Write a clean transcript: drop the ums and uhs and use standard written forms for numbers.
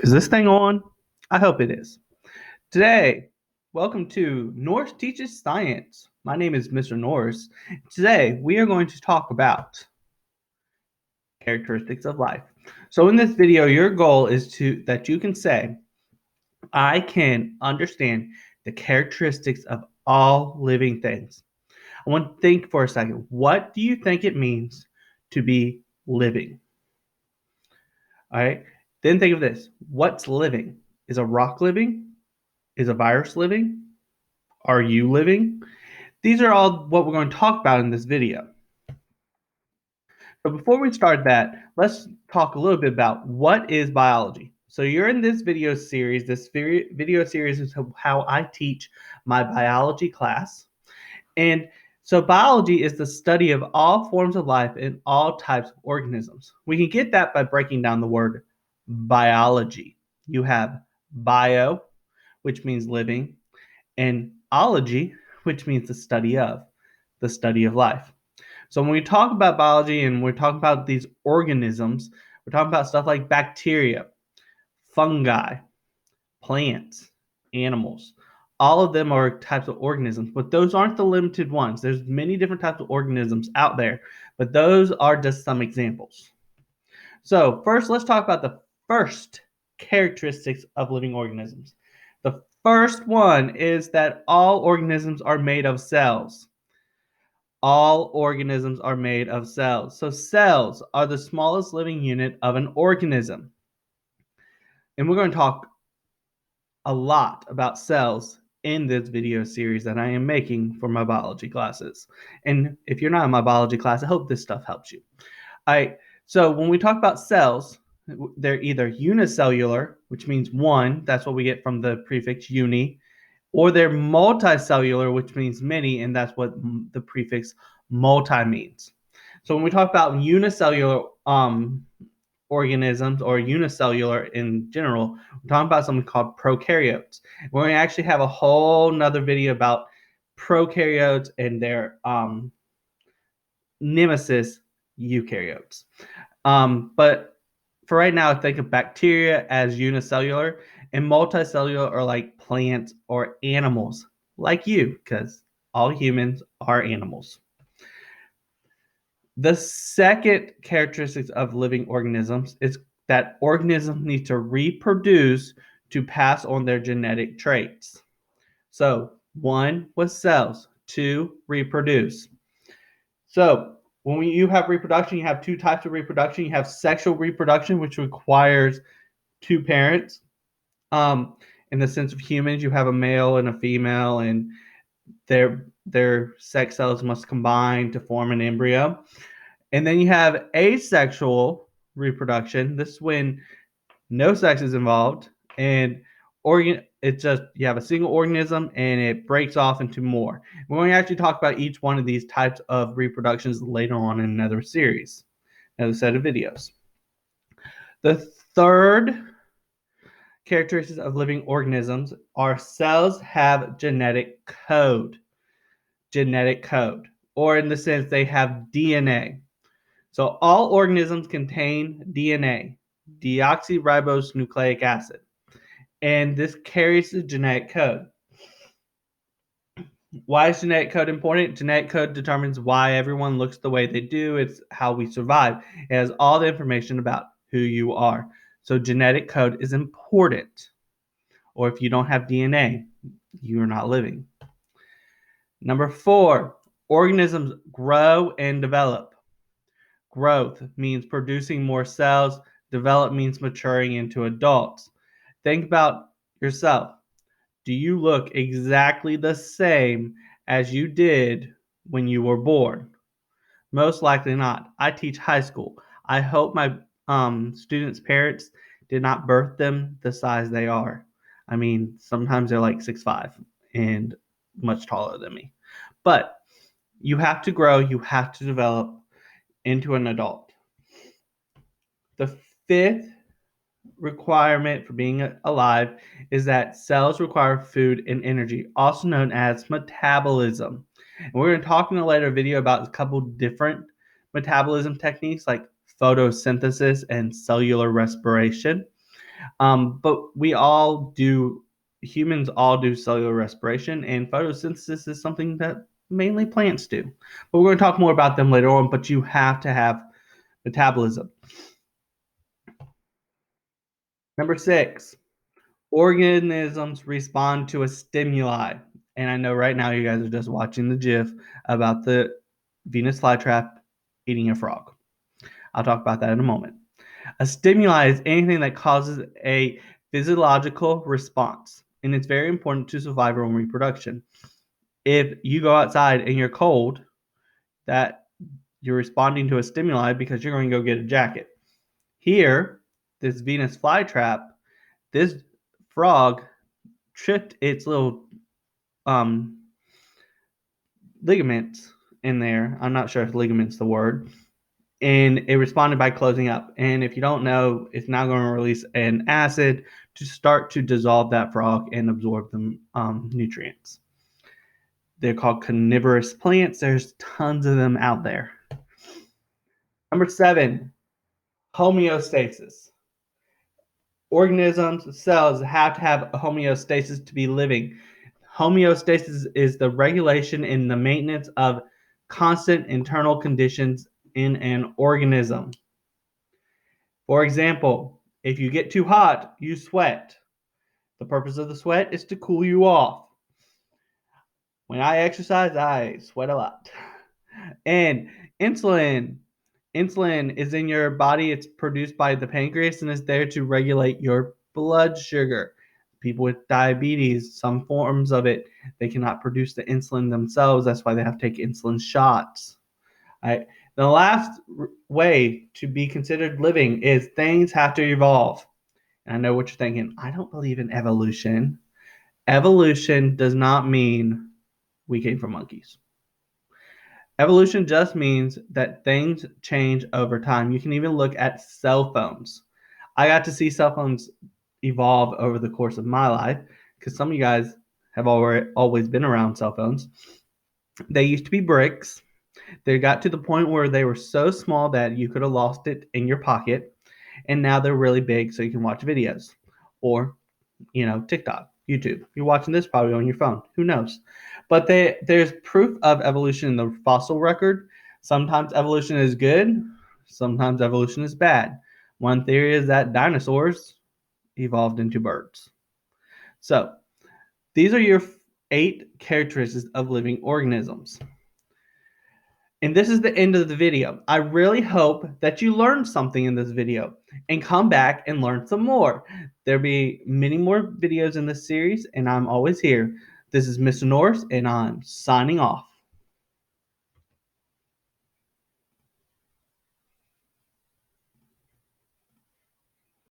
Is this thing on? I hope it is. Today, welcome to Norris Teaches Science. My name is Mr. Norris. Today, we are going to talk about characteristics of life. So in this video, your goal is that you can say, I can understand the characteristics of all living things. I want to think for a second. What do you think it means to be living? All right. Then think of this. What's living? Is a rock living? Is a virus living? Are you living? These are all what we're going to talk about in this video. But before we start that, let's talk a little bit about what is biology. So you're in this video series. This video series is how I teach my biology class. And so biology is the study of all forms of life and all types of organisms. We can get that by breaking down the word biology. You have bio, which means living, and ology, which means the study of life. So when we talk about biology and we're talking about these organisms, we're talking about stuff like bacteria, fungi, plants, animals. All of them are types of organisms, but those aren't the limited ones. There's many different types of organisms out there, but those are just some examples. So first, let's talk about the first characteristics of living organisms. The first one is that all organisms are made of cells. All organisms are made of cells. So cells are the smallest living unit of an organism. And we're going to talk a lot about cells in this video series that I am making for my biology classes. And if you're not in my biology class, I hope this stuff helps you. All right. So when we talk about cells, they're either unicellular, which means one, that's what we get from the prefix uni, or they're multicellular, which means many, and that's what the prefix multi means. So when we talk about unicellular organisms or unicellular in general, we're talking about something called prokaryotes. We're going to actually have a whole nother video about prokaryotes and their nemesis, eukaryotes. But for right now, think of bacteria as unicellular, and multicellular are like plants or animals, like you, because all humans are animals. The second characteristics of living organisms is that organisms need to reproduce to pass on their genetic traits. So, one was cells, two, reproduce. So, when you have reproduction, you have two types of reproduction. You have sexual reproduction, which requires two parents. In the sense of humans, you have a male and a female, and their sex cells must combine to form an embryo. And then you have asexual reproduction. This is when no sex is involved, and it's just you have a single organism and it breaks off into more. We're going to actually talk about each one of these types of reproductions later on in another series, another set of videos. The third characteristics of living organisms are cells have genetic code. Genetic code, or in the sense they have DNA. So all organisms contain DNA, deoxyribonucleic acid, and this carries the genetic code. Why is genetic code important? Genetic code determines why everyone looks the way they do. It's how we survive. It has all the information about who you are. So genetic code is important. Or if you don't have DNA, you're not living. Number 4, organisms grow and develop. Growth means producing more cells. Develop means maturing into adults. Think about yourself. Do you look exactly the same as you did when you were born? Most likely not. I teach high school. I hope my students' parents did not birth them the size they are. I mean, sometimes they're like 6'5" and much taller than me. But you have to grow, you have to develop into an adult. The fifth requirement for being alive is that cells require food and energy, also known as metabolism. And we're going to talk in a later video about a couple different metabolism techniques like photosynthesis and cellular respiration. But humans all do cellular respiration, and photosynthesis is something that mainly plants do. But we're going to talk more about them later on, but you have to have metabolism. Number 6, organisms respond to a stimuli. And I know right now you guys are just watching the GIF about the Venus flytrap eating a frog. I'll talk about that in a moment. A stimuli is anything that causes a physiological response, and it's very important to survival and reproduction. If you go outside and you're cold, that you're responding to a stimuli because you're going to go get a jacket. Here, this Venus flytrap, this frog tripped its little ligaments in there. I'm not sure if ligament's the word. And it responded by closing up. And if you don't know, it's now going to release an acid to start to dissolve that frog and absorb the nutrients. They're called carnivorous plants. There's tons of them out there. Number 7, homeostasis. Organisms, cells have to have a homeostasis to be living. Homeostasis is the regulation and the maintenance of constant internal conditions in an organism. For example, if you get too hot, you sweat. The purpose of the sweat is to cool you off. When I exercise, I sweat a lot. And insulin. Insulin is in your body. It's produced by the pancreas and is there to regulate your blood sugar. People with diabetes, some forms of it, they cannot produce the insulin themselves. That's why they have to take insulin shots. Right? The last way to be considered living is things have to evolve. And I know what you're thinking. I don't believe in evolution. Evolution does not mean we came from monkeys. Evolution just means that things change over time. You can even look at cell phones. I got to see cell phones evolve over the course of my life because some of you guys have always been around cell phones. They used to be bricks. They got to the point where they were so small that you could have lost it in your pocket. And now they're really big so you can watch videos or, TikTok, YouTube. You're watching this probably on your phone. Who knows? But there's proof of evolution in the fossil record. Sometimes evolution is good. Sometimes evolution is bad. One theory is that dinosaurs evolved into birds. So these are your 8 characteristics of living organisms. And this is the end of the video. I really hope that you learned something in this video and come back and learn some more. There'll be many more videos in this series, and I'm always here. This is Mr. Norris, and I'm signing off.